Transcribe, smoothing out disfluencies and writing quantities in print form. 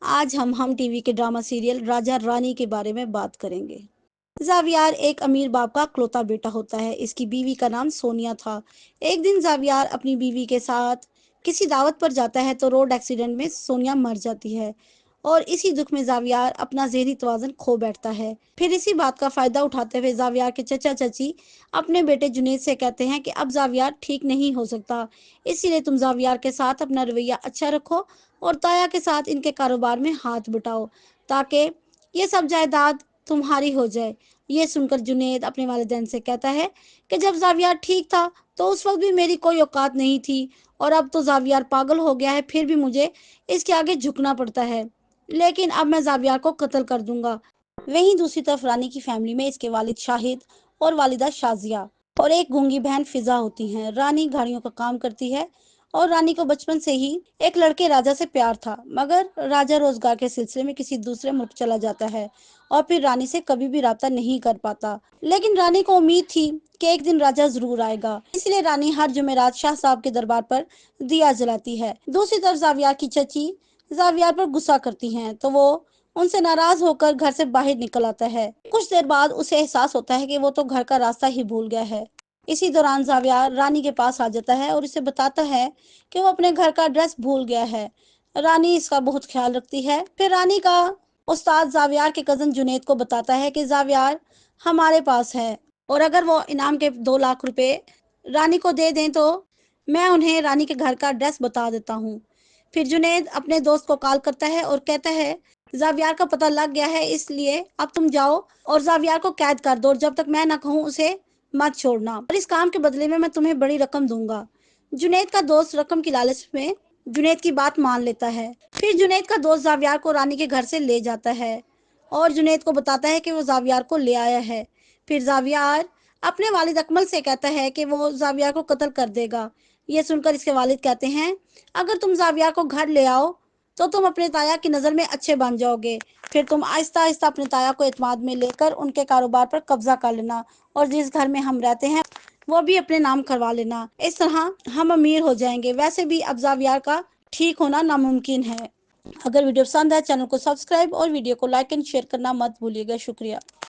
आज हम टीवी के ड्रामा सीरियल राजा रानी के बारे में बात करेंगे। जावियार एक अमीर बाप का इकलौता बेटा होता है। इसकी बीवी का नाम सोनिया था। एक दिन जावियार अपनी बीवी के साथ किसी दावत पर जाता है तो रोड एक्सीडेंट में सोनिया मर जाती है और इसी दुख में जावियार अपना ज़हनी तवाज़ुन खो बैठता है। फिर इसी बात का फायदा उठाते हुए जावियार के चचा चाची अपने बेटे जुनैद से कहते हैं कि अब जावियार ठीक नहीं हो सकता, इसीलिए तुम जावियार के साथ अपना रवैया अच्छा रखो और ताया के साथ इनके कारोबार में हाथ बटाओ ताकि ये सब जायदाद तुम्हारी हो जाए। ये सुनकर जुनैद अपने वालिदैन से कहता है कि जब जावियार ठीक था तो उस वक्त भी मेरी कोई औकात नहीं थी और अब तो जावियार पागल हो गया है, फिर भी मुझे इसके आगे झुकना पड़ता है, लेकिन अब मैं जावियार को कत्ल कर दूंगा। वहीं दूसरी तरफ रानी की फैमिली में इसके वालिद शाहिद और वालिदा शाजिया और एक गूंगी बहन फिजा होती हैं। रानी गाड़ियों का काम करती है और रानी को बचपन से ही एक लड़के राजा से प्यार था, मगर राजा रोजगार के सिलसिले में किसी दूसरे मुल्क चला जाता है और फिर रानी से कभी भी राब्ता नहीं कर पाता। लेकिन रानी को उम्मीद थी कि एक दिन राजा जरूर आएगा, इसलिए रानी हर जुमेरात शाह साहब के दरबार पर दिया जलाती है। दूसरी तरफ जावियार की चची जावियार पर गुस्सा करती हैं तो वो उनसे नाराज होकर घर से बाहर निकल आता है। कुछ देर बाद उसे एहसास होता है कि वो तो घर का रास्ता ही भूल गया है। इसी दौरान जावियार रानी के पास आ जाता है और उसे बताता है कि वो अपने घर का एड्रेस भूल गया है। रानी इसका बहुत ख्याल रखती है। फिर रानी का उस्ताद जावियार के कजन जुनैद को बताता है कि जावियार हमारे पास है और अगर वो इनाम के 2 लाख रुपए रानी को दे दें तो मैं उन्हें रानी के घर का एड्रेस बता देता हूँ। फिर जुनैद अपने दोस्त को कॉल करता है और कहता है जावियार का पता लग गया है, इसलिए अब तुम जाओ और जावियार को कैद कर दो और जब तक मैं ना कहूँ उसे मत छोड़ना, और इस काम के बदले में मैं तुम्हें बड़ी रकम दूंगा। जुनैद का दोस्त रकम की लालच में जुनैद की बात मान लेता है। फिर जुनैद का दोस्त जावियार को रानी के घर से ले जाता है और जुनैद को बताता है कि वो जावियार को ले आया है। फिर जावियार अपने वालिद अकमल से कहता है कि वो जावियार को कत्ल कर देगा। ये सुनकर इसके वालिद कहते हैं अगर तुम जावियार को घर ले आओ तो तुम अपने ताया की नज़र में अच्छे बन जाओगे। फिर तुम आहिस्ता आहिस्ता अपने ताया को एतमाद में लेकर उनके कारोबार पर कब्जा कर लेना और जिस घर में हम रहते हैं वो भी अपने नाम करवा लेना। इस तरह हम अमीर हो जाएंगे। वैसे भी अब जावियार का ठीक होना नामुमकिन है। अगर वीडियो पसंद है चैनल को सब्सक्राइब और वीडियो को लाइक एंड शेयर करना मत भूलिएगा। शुक्रिया।